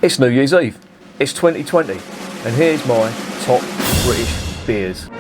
It's New Year's Eve, it's 2020, and here's my top British beers.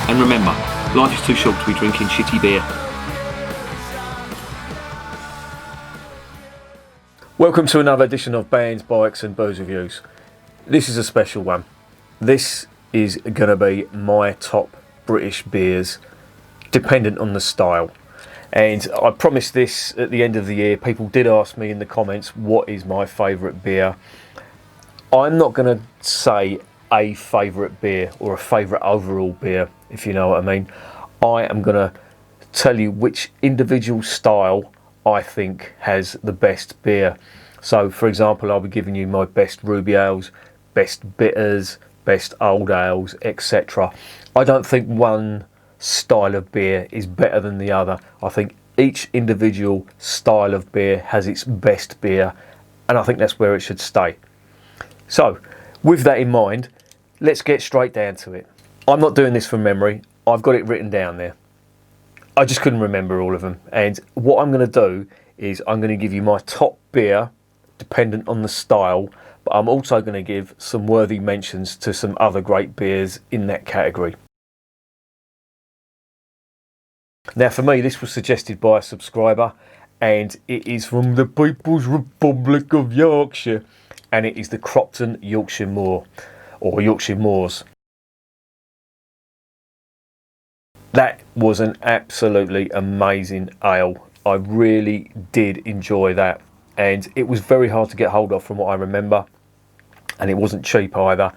And remember, life is too short to be drinking shitty beer. Welcome to another edition of Bands, Bikes and Booze Reviews. This is a special one. This is going to be my top British beers, dependent on the style. And I promised this at the end of the year. People did ask me in the comments, what is my favourite beer? I'm not going to say a favourite beer or a favourite overall beer, if you know what I mean. I am going to tell you which individual style I think has the best beer. So for example, I'll be giving you my best ruby ales, best bitters, best old ales, etc. I don't think one style of beer is better than the other. I think each individual style of beer has its best beer, and I think that's where it should stay. So with that in mind, let's get straight down to it. I'm not doing this from memory. I've got it written down there. I just couldn't remember all of them. And what I'm going to do is I'm going to give you my top beer, dependent on the style, but I'm also going to give some worthy mentions to some other great beers in that category. Now for me, this was suggested by a subscriber, and it is from the People's Republic of Yorkshire, and it is the Cropton Yorkshire Moor, or Yorkshire Moors. That was an absolutely amazing ale. I really did enjoy that, and it was very hard to get hold of from what I remember, and it wasn't cheap either,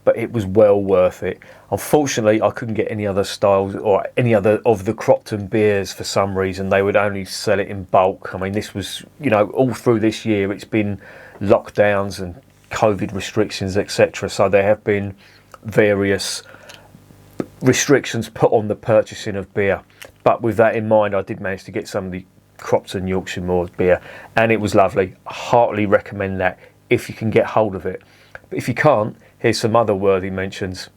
but it was well worth it. Unfortunately, I couldn't get any other styles or any other of the Cropton beers for some reason. They would only sell it in bulk. I mean, this was, all through this year it's been lockdowns and COVID restrictions, etc. So there have been various restrictions put on the purchasing of beer. But with that in mind, I did manage to get some of the Cropton Yorkshire Moors beer, and it was lovely. I heartily recommend that if you can get hold of it. But if you can't, here's some other worthy mentions.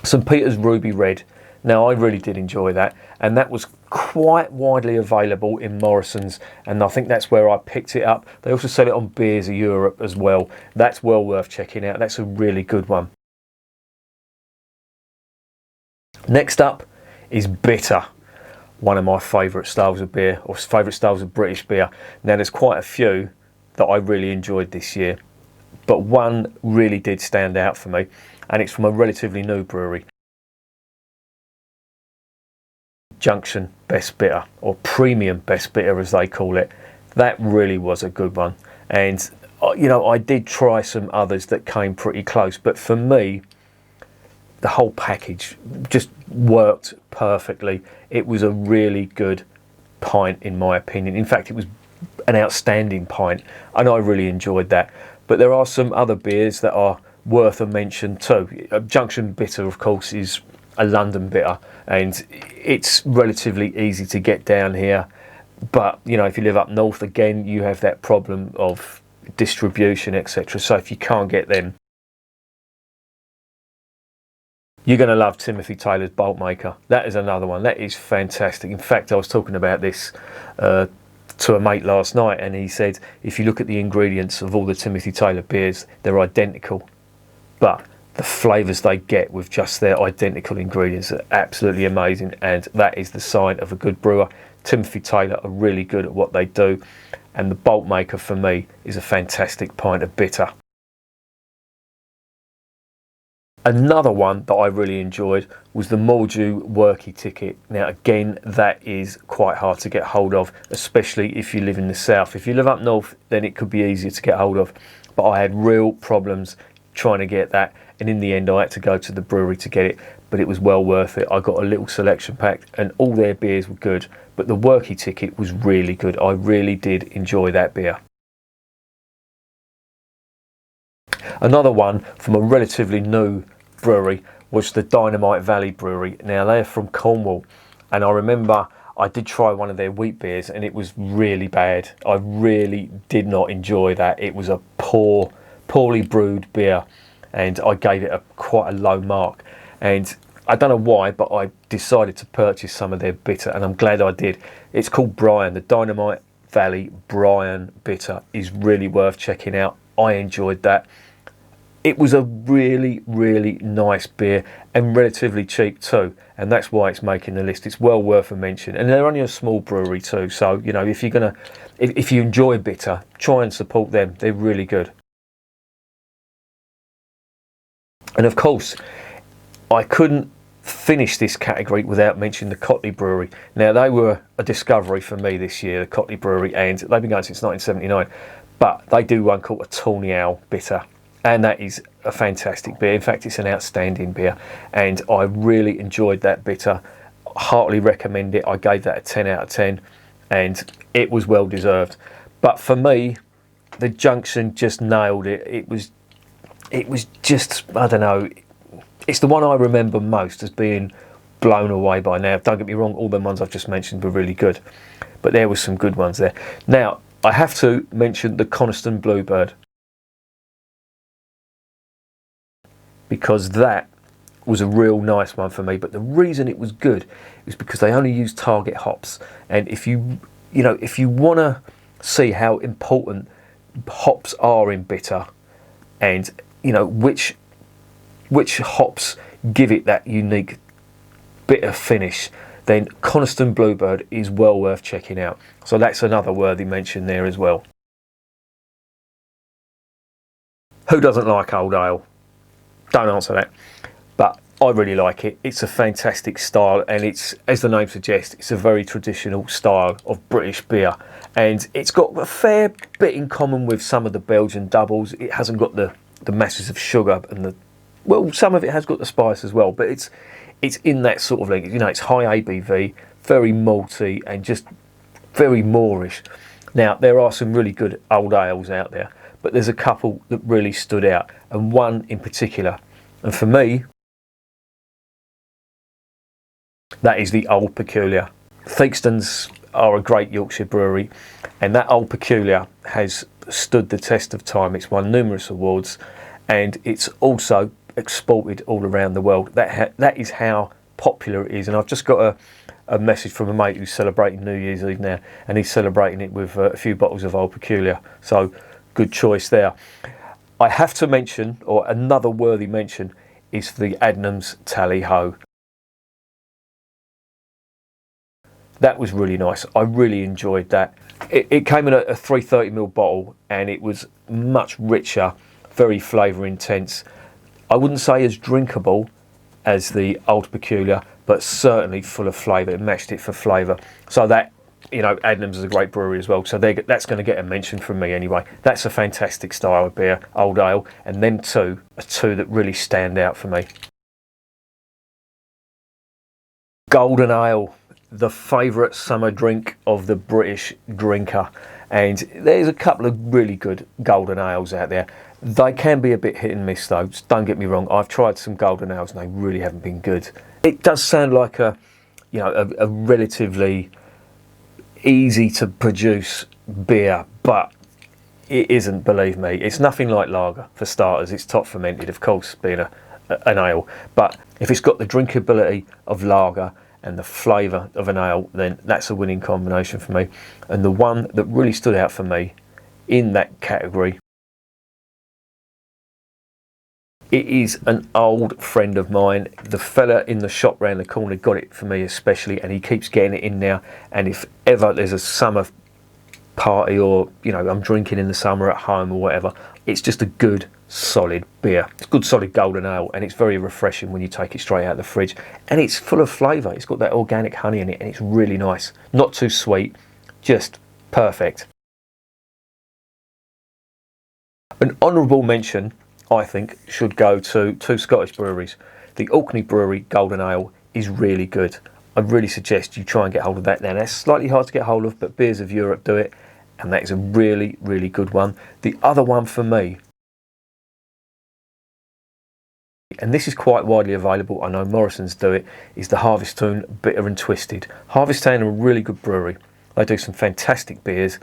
St Peter's Ruby Red. Now, I really did enjoy that, and that was quite widely available in Morrison's, and I think that's where I picked it up. They also sell it on Beers of Europe as well. That's well worth checking out. That's a really good one. Next up is Bitter, one of my favourite styles of beer, or favourite styles of British beer. Now, there's quite a few that I really enjoyed this year, but one really did stand out for me, and it's from a relatively new brewery. Junction Best Bitter, or Premium Best Bitter as they call it. That really was a good one, and I did try some others that came pretty close, but for me the whole package just worked perfectly. It was a really good pint in my opinion. In fact, it was an outstanding pint, and I really enjoyed that. But there are some other beers that are worth a mention too. Junction Bitter, of course, is a London bitter, and it's relatively easy to get down here, but if you live up north, again, you have that problem of distribution, etc. So if you can't get them, you're going to love Timothy Taylor's Bolt Maker. That is another one. That is fantastic. In fact, I was talking about this to a mate last night, and he said if you look at the ingredients of all the Timothy Taylor beers, they're identical, but the flavours they get with just their identical ingredients are absolutely amazing, and that is the sign of a good brewer. Timothy Taylor are really good at what they do, and the Bolt Maker for me is a fantastic pint of bitter. Another one that I really enjoyed was the Mordew Worky Ticket. Now again, that is quite hard to get hold of, especially if you live in the south. If you live up north, then it could be easier to get hold of, but I had real problems trying to get that. and in the end I had to go to the brewery to get it, but it was well worth it. I got a little selection pack and all their beers were good, but the Worky Ticket was really good. I really did enjoy that beer. Another one from a relatively new brewery was the Dynamite Valley Brewery. Now they're from Cornwall, and I remember I did try one of their wheat beers and it was really bad. I really did not enjoy that. It was a poorly brewed beer, and I gave it quite a low mark. And I don't know why, but I decided to purchase some of their bitter, and I'm glad I did. It's called Brian. The Dynamite Valley Brian Bitter is really worth checking out. I enjoyed that. It was a really, really nice beer and relatively cheap too, and that's why it's making the list. It's well worth a mention, and they're only a small brewery too. So you know, if you enjoy bitter, try and support them. They're really good. And of course, I couldn't finish this category without mentioning the Cotley Brewery. Now they were a discovery for me this year, the Cotley Brewery, and they've been going since 1979. But they do one called a Tawny Owl Bitter. And that is a fantastic beer. In fact, it's an outstanding beer, and I really enjoyed that bitter. Heartily recommend it. I gave that a 10 out of 10, and it was well deserved. But for me, the Junction just nailed it. It was just, I don't know, it's the one I remember most as being blown away by. Now, don't get me wrong, all the ones I've just mentioned were really good, but there were some good ones there. Now, I have to mention the Coniston Bluebird, because that was a real nice one for me. But the reason it was good is because they only use target hops, and if you want to see how important hops are in bitter, and you know which hops give it that unique bitter finish, then Coniston Bluebird is well worth checking out. So that's another worthy mention there as well. Who doesn't like old ale? Don't answer that, but I really like it. It's a fantastic style, and it's, as the name suggests, it's a very traditional style of British beer, and it's got a fair bit in common with some of the Belgian doubles. It hasn't got the masses of sugar and some of it has got the spice as well, but it's in that sort of league. You know, it's high ABV, very malty, and just very moorish. Now, there are some really good old ales out there, but there's a couple that really stood out, and one in particular, and for me, that is the Old Peculiar. Theakston's are a great Yorkshire brewery, and that Old Peculiar has stood the test of time. It's won numerous awards, and it's also exported all around the world. That is how popular it is. And I've just got a message from a mate who's celebrating New Year's Eve now, and he's celebrating it with a few bottles of Old Peculiar. So good choice there. I have to mention, or another worthy mention, is the Adnams Tally Ho. That was really nice. I really enjoyed that. It came in a 330ml bottle, and it was much richer, very flavour intense. I wouldn't say as drinkable as the Old Peculiar, but certainly full of flavour. It matched it for flavour. So that, you know, Adnams is a great brewery as well. So that's going to get a mention from me anyway. That's a fantastic style of beer, old ale, and them two are two that really stand out for me. Golden Ale, the favourite summer drink of the British drinker, and there's a couple of really good golden ales out there. They can be a bit hit and miss though, don't get me wrong. I've tried some golden ales and they really haven't been good. It does sound like a relatively easy to produce beer, but it isn't, believe me. It's nothing like lager for starters. It's top fermented, of course, being an ale, but if it's got the drinkability of lager and the flavour of an ale, then that's a winning combination for me. And the one that really stood out for me in that category, it is an old friend of mine. The fella in the shop round the corner got it for me especially, and he keeps getting it in now. And if ever there's a summer party, or you know, I'm drinking in the summer at home or whatever, it's just a good solid beer. It's good solid golden ale, and it's very refreshing when you take it straight out of the fridge, and it's full of flavour. It's got that organic honey in it, and it's really nice. Not too sweet, just perfect. An honourable mention I think, should go to two Scottish breweries. The Orkney Brewery Golden Ale is really good. I really suggest you try and get hold of that now. That's slightly hard to get hold of, but Beers of Europe do it, and that is a really, really good one. The other one for me, and this is quite widely available, I know Morrison's do it, is the Harvest-Town Bitter and Twisted. Harvest-Town are a really good brewery. They do some fantastic beers,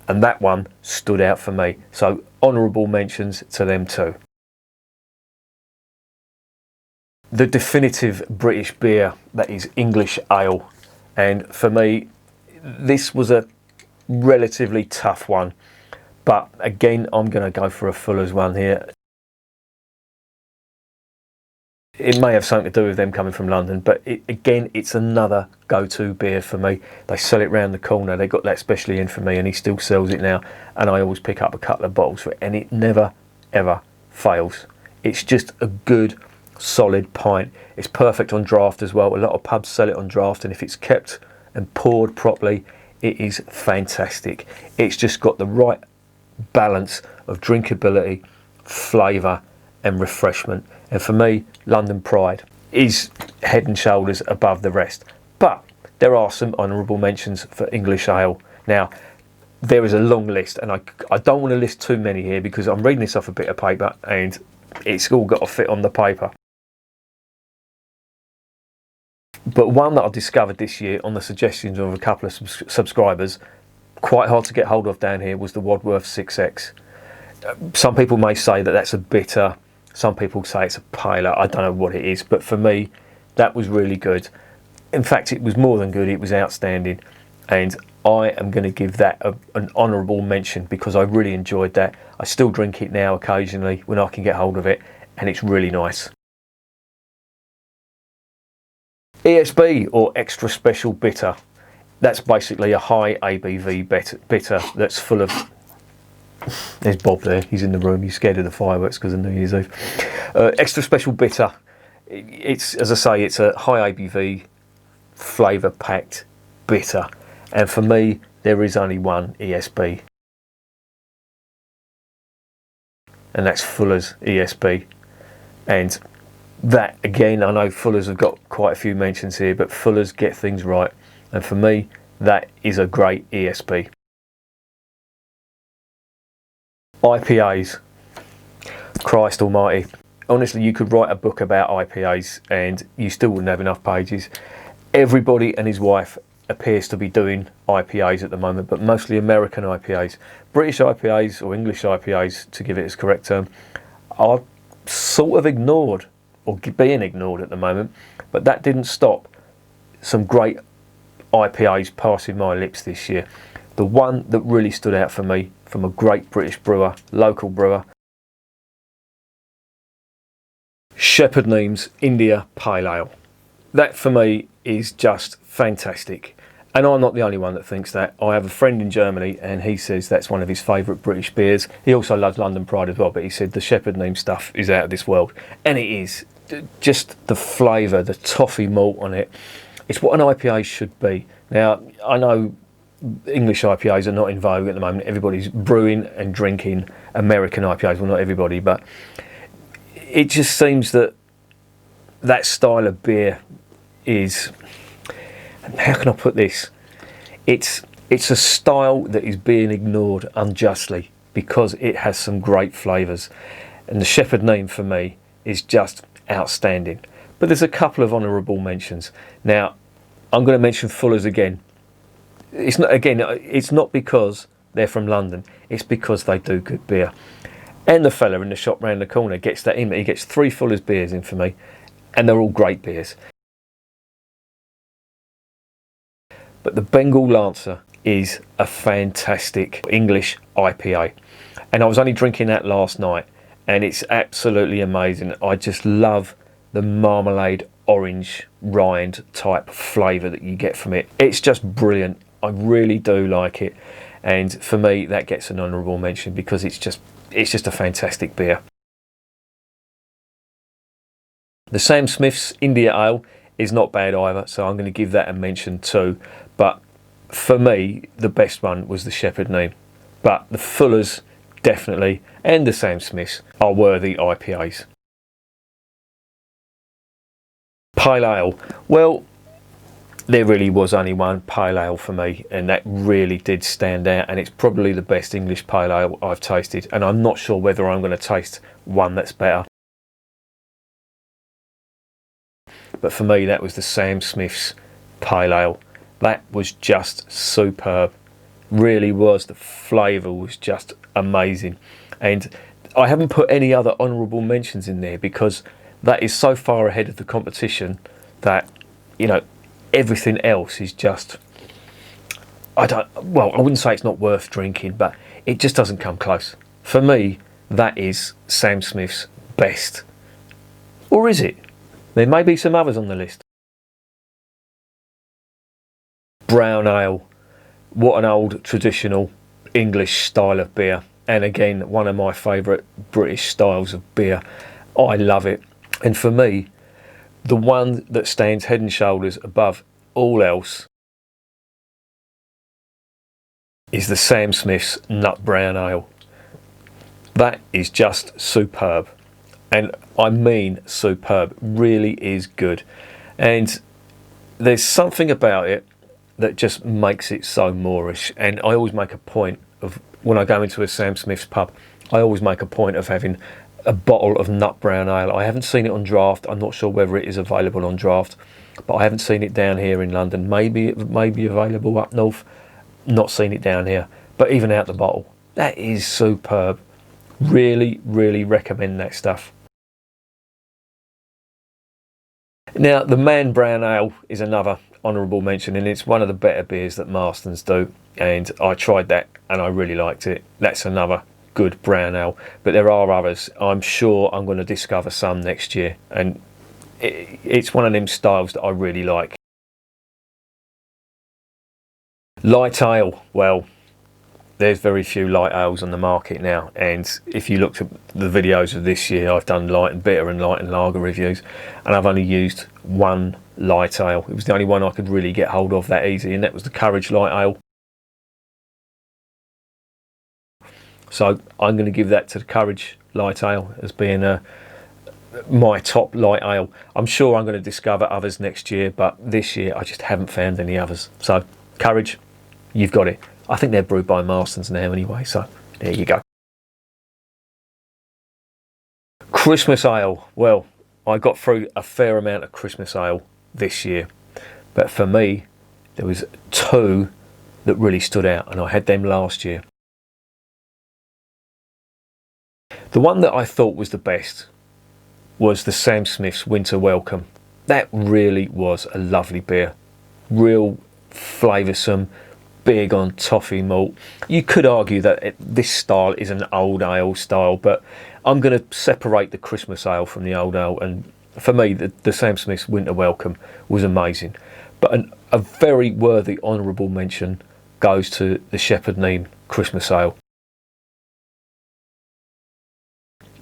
and that one stood out for me. So honourable mentions to them too. The definitive British beer, that is English ale. And for me, this was a relatively tough one. But again, I'm going to go for a Fuller's one here. It may have something to do with them coming from London, but again, it's another go-to beer for me. They sell it round the corner. They got that specially in for me, and he still sells it now. And I always pick up a couple of bottles for it, and it never, ever fails. It's just a good, solid pint. It's perfect on draft as well. A lot of pubs sell it on draft, and if it's kept and poured properly, it is fantastic. It's just got the right balance of drinkability, flavour, and refreshment. And for me, London Pride is head and shoulders above the rest. But there are some honourable mentions for English ale. Now, there is a long list, and I don't want to list too many here because I'm reading this off a bit of paper and it's all got to fit on the paper. But one that I discovered this year on the suggestions of a couple of subscribers, quite hard to get hold of down here, was the Wadworth 6X. Some people may say that that's a bitter. Some people say it's a pale ale. I don't know what it is, but for me, that was really good. In fact, it was more than good. It was outstanding, and I am going to give that an honourable mention because I really enjoyed that. I still drink it now occasionally when I can get hold of it, and it's really nice. ESB, or Extra Special Bitter. That's basically a high ABV bitter that's full of... There's Bob there, he's in the room, he's scared of the fireworks because of New Year's Eve. Extra Special Bitter, it's, as I say, it's a high ABV, flavour packed bitter, and for me there is only one ESB, and that's Fuller's ESB. And that, again, I know Fuller's have got quite a few mentions here, but Fuller's get things right, and for me that is a great ESB. IPAs, Christ almighty, honestly, you could write a book about IPAs and you still wouldn't have enough pages. Everybody and his wife appears to be doing IPAs at the moment, but mostly American IPAs. British IPAs, or English IPAs to give it its correct term, are sort of ignored, or being ignored at the moment, but that didn't stop some great IPAs passing my lips this year. The one that really stood out for me from a great British brewer, local brewer, Shepherd Neame's India Pale Ale. That for me is just fantastic. And I'm not the only one that thinks that. I have a friend in Germany and he says that's one of his favourite British beers. He also loves London Pride as well, but he said the Shepherd Neame stuff is out of this world. And it is. Just the flavour, the toffee malt on it. It's what an IPA should be. Now, I know English IPAs are not in vogue at the moment. Everybody's brewing and drinking American IPAs. Well, not everybody, but it just seems that that style of beer is, how can I put this? It's a style that is being ignored unjustly because it has some great flavours. And the Shepherd Neame for me is just outstanding. But there's a couple of honourable mentions. Now, I'm going to mention Fuller's again. It's not because they're from London, it's because they do good beer. And the fella in the shop round the corner gets that in. He gets 3 Fuller's beers in for me, and they're all great beers. But the Bengal Lancer is a fantastic English IPA, and I was only drinking that last night, and it's absolutely amazing. I just love the marmalade orange rind type flavour that you get from it. It's just brilliant. I really do like it, and for me that gets an honourable mention because it's just a fantastic beer. The Sam Smith's India Ale is not bad either, so I'm going to give that a mention too. But for me, the best one was the Shepherd Neame. But the Fuller's definitely, and the Sam Smiths are worthy IPAs. Pale Ale. Well, there really was only one pale ale for me, and that really did stand out, and it's probably the best English pale ale I've tasted, and I'm not sure whether I'm going to taste one that's better. But for me, that was the Sam Smith's pale ale. That was just superb. Really was. The flavour was just amazing. And I haven't put any other honourable mentions in there because that is so far ahead of the competition that, you know, everything else is just, I wouldn't say it's not worth drinking, but it just doesn't come close. For me, that is Sam Smith's best. Or is it? There may be some others on the list. Brown ale. What an old traditional English style of beer. And again, one of my favourite British styles of beer. I love it. And for me, the one that stands head and shoulders above all else is the Sam Smith's Nut Brown Ale. That is just superb. And I mean superb. Really is good. And there's something about it that just makes it so Moorish. And I always make a point of, when I go into a Sam Smith's pub, I always make a point of having a bottle of Nut Brown Ale. I haven't seen it on draft. I'm not sure whether it is available on draft, but I haven't seen it down here in London. Maybe it may be available up north. Not seen it down here. But even out the bottle, that is superb. Really, really recommend that stuff. Now, the Man Brown Ale is another honourable mention, and it's one of the better beers that Marston's do, and I tried that and I really liked it. That's another good brown ale, but there are others. I'm sure I'm going to discover some next year, and it's one of them styles that I really like. Light ale. Well, there's very few light ales on the market now, and if you looked at the videos of this year, I've done light and bitter and light and lager reviews, and I've only used one light ale. It was the only one I could really get hold of that easy, and that was the Courage Light Ale. So I'm going to give that to the Courage Light Ale as being my top light ale. I'm sure I'm going to discover others next year, but this year I just haven't found any others. So Courage, you've got it. I think they're brewed by Marston's now anyway, so there you go. Christmas ale. Well, I got through a fair amount of Christmas ale this year, but for me there was two that really stood out, and I had them last year. The one that I thought was the best was the Sam Smith's Winter Welcome. That really was a lovely beer. Real flavoursome, big on toffee malt. You could argue that this style is an old ale style, but I'm going to separate the Christmas ale from the old ale, and for me the Sam Smith's Winter Welcome was amazing. But a very worthy honourable mention goes to the Shepherd Neame Christmas ale.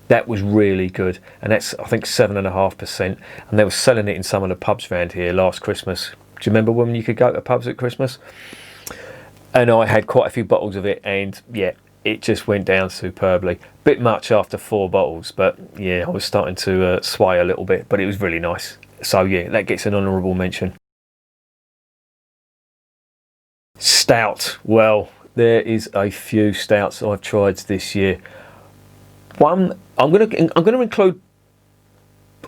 That was really good, and that's, I think, 7.5%, and they were selling it in some of the pubs around here last Christmas. Do you remember when you could go to pubs at Christmas? And I had quite a few bottles of it, and yeah, it just went down superbly. Bit much after 4 bottles, but yeah, I was starting to sway a little bit, but it was really nice. So yeah, that gets an honourable mention. Stout. Well, there is a few stouts I've tried this year. One, I'm going to include,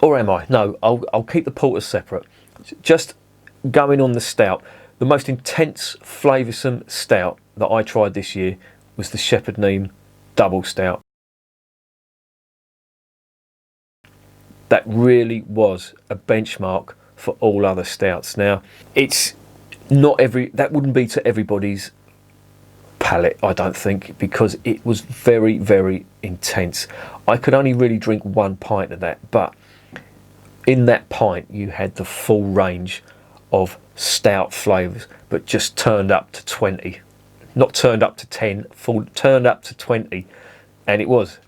or am I? No, I'll keep the porters separate. Just going on the stout, the most intense, flavoursome stout that I tried this year was the Shepherd Neame Double Stout. That really was a benchmark for all other stouts. Now, it's not that wouldn't be to everybody's palate, I don't think, because it was very, very intense. I could only really drink 1 pint of that, but in that pint you had the full range of stout flavours, but just turned up to 20. Not turned up to 10, turned up to 20, and it was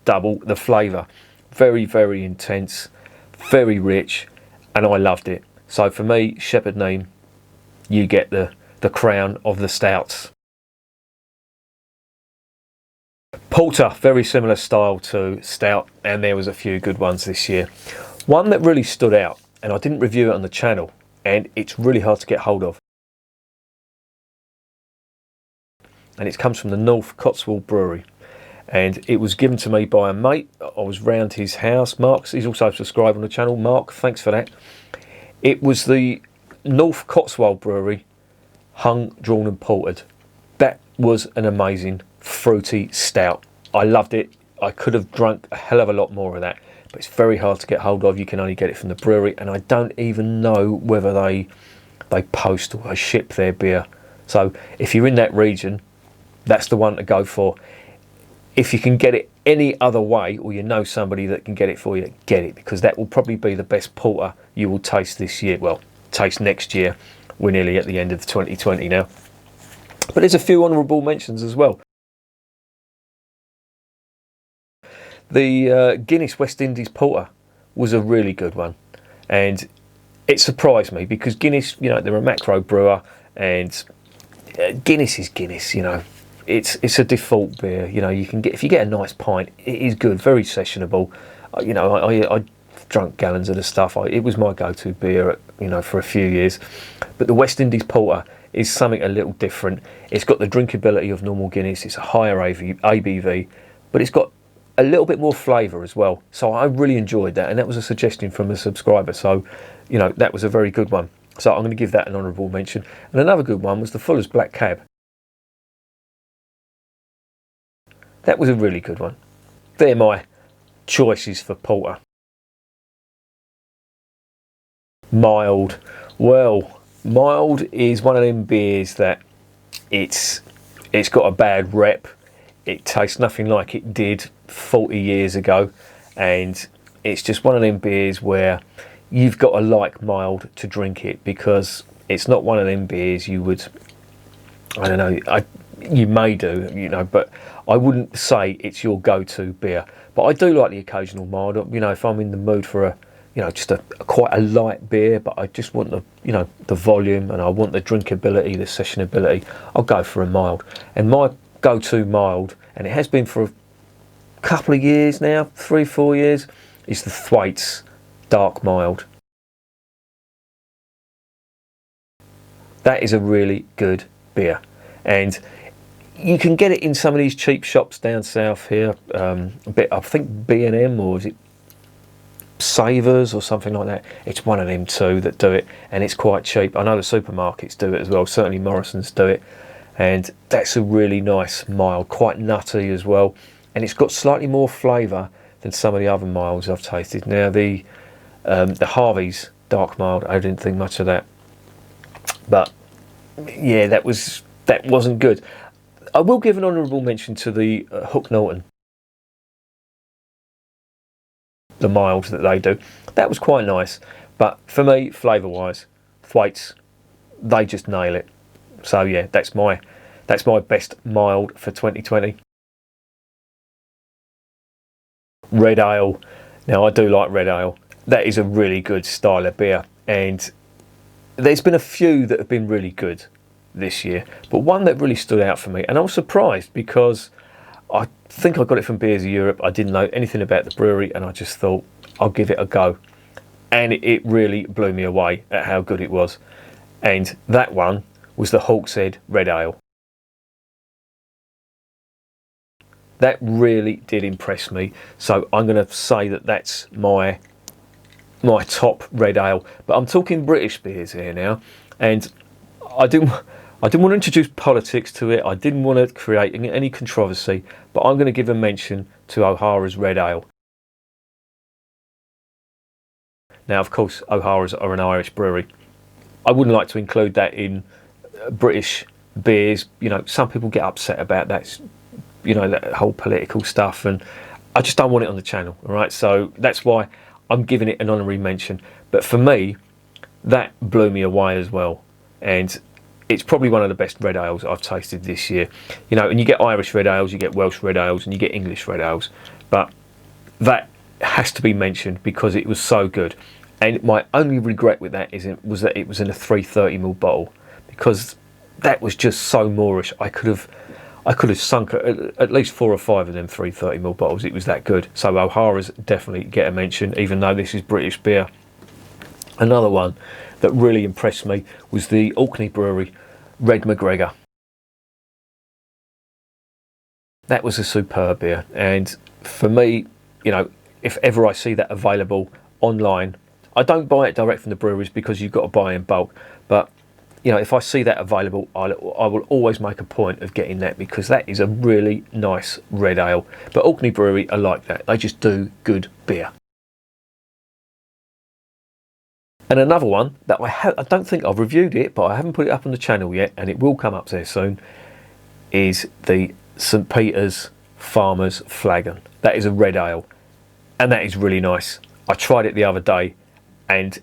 double the flavour. Very, very intense, very rich, and I loved it. So for me, Shepherd Neame, you get the crown of the stouts. Porter, very similar style to Stout, and there was a few good ones this year. One that really stood out, and I didn't review it on the channel, and it's really hard to get hold of. And it comes from the North Cotswold Brewery. And it was given to me by a mate. I was round his house. Mark, he's also subscribed on the channel. Mark, thanks for that. It was the North Cotswold Brewery, hung, drawn and portered. That was an amazing fruity stout. I loved it. I could have drunk a hell of a lot more of that, but it's very hard to get hold of. You can only get it from the brewery, and I don't even know whether they post or they ship their beer. So if you're in that region, that's the one to go for. If you can get it any other way, or you know somebody that can get it for you, get it, because that will probably be the best porter you will taste this year. Well, taste next year. We're nearly at the end of 2020 now. But there's a few honourable mentions as well. The Guinness West Indies Porter was a really good one, and it surprised me because Guinness, you know, they're a macro brewer, and Guinness is Guinness, you know. It's a default beer, you know. You can get, if you get a nice pint, it is good, very sessionable. You know, I drunk gallons of the stuff. It was my go-to beer, you know, for a few years. But the West Indies Porter is something a little different. It's got the drinkability of normal Guinness. It's a higher ABV, but it's got a little bit more flavour as well. So I really enjoyed that, and that was a suggestion from a subscriber. So, you know, that was a very good one. So I'm going to give that an honourable mention. And another good one was the Fuller's Black Cab. That was a really good one. They're my choices for porter. Mild. Well, mild is one of them beers that it's got a bad rep. It tastes nothing like it did 40 years ago, and it's just one of them beers where you've got to like mild to drink it, because it's not one of them beers you would, I don't know, you may do, you know, but I wouldn't say it's your go-to beer. But I do like the occasional mild. You know, if I'm in the mood for a, you know, just quite a light beer, but I just want the, you know, the volume, and I want the drinkability, the sessionability, I'll go for a mild. And my go-to mild, and it has been for a couple of years now, 3-4 years, is the Thwaites Dark Mild. That is a really good beer, and you can get it in some of these cheap shops down south here. A bit, I think B&M, or is it Savers or something like that. It's one of them two that do it, and it's quite cheap. I know the supermarkets do it as well. Certainly Morrison's do it, and that's a really nice mild, quite nutty as well, and it's got slightly more flavour than some of the other milds I've tasted. Now the Harvey's Dark Mild, I didn't think much of that, but yeah, that wasn't good. I will give an honourable mention to the Hook Norton, the mild that they do. That was quite nice, but for me, flavour-wise, Thwaites, they just nail it. So yeah, that's my best mild for 2020. Red ale. Now I do like red ale. That is a really good style of beer, and there's been a few that have been really good this year, but one that really stood out for me, and I was surprised because I think I got it from Beers of Europe. I didn't know anything about the brewery, and I just thought I'll give it a go, and it really blew me away at how good it was. And that one was the Hawkshead Red Ale. That really did impress me, so I'm going to say that that's my top red ale. But I'm talking British beers here now, and I didn't want to introduce politics to it. I didn't want to create any controversy, but I'm going to give a mention to O'Hara's Red Ale. Now, of course, O'Hara's are an Irish brewery. I wouldn't like to include that in British beers. You know, some people get upset about that, you know, that whole political stuff, and I just don't want it on the channel, all right? So that's why I'm giving it an honorary mention. But for me, that blew me away as well, and it's probably one of the best red ales I've tasted this year. You know, and you get Irish red ales, you get Welsh red ales, and you get English red ales, but that has to be mentioned because it was so good. And my only regret with that was that it was in a 330ml bottle, because that was just so Moorish. I could I could have sunk at least 4 or 5 of them 330ml bottles. It was that good. So O'Hara's definitely get a mention, even though this is British beer. Another one that really impressed me was the Orkney Brewery Red McGregor. That was a superb beer, and for me, you know, if ever I see that available online, I don't buy it direct from the breweries because you've got to buy in bulk, but you know, if I see that available, I will always make a point of getting that, because that is a really nice red ale. But Orkney Brewery are like that. They just do good beer. And another one that I don't think I've reviewed it, but I haven't put it up on the channel yet, and it will come up there soon, is the St Peter's Farmer's Flagon. That is a red ale, and that is really nice. I tried it the other day, and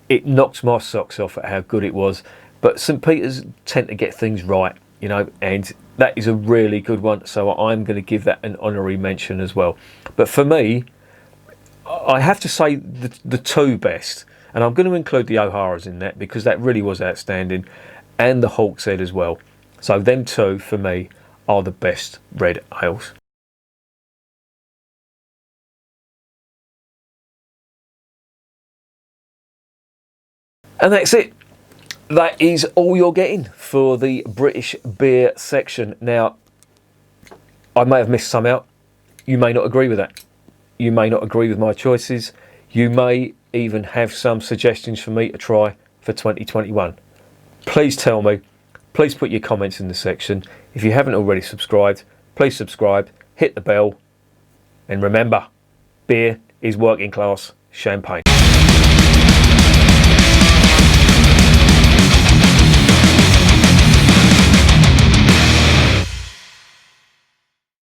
it knocked my socks off at how good it was. But St Peter's tend to get things right, you know, and that is a really good one. So I'm going to give that an honorary mention as well. But for me, I have to say the two best, and I'm going to include the O'Hara's in that because that really was outstanding, and the Hawkshead as well. So them two for me are the best red ales. And that's it. That is all you're getting for the British beer section. Now, I may have missed some out. You may not agree with that. You may not agree with my choices. You may even have some suggestions for me to try for 2021. Please tell me. Please put your comments in the section. If you haven't already subscribed, please subscribe, hit the bell, and remember, beer is working class champagne.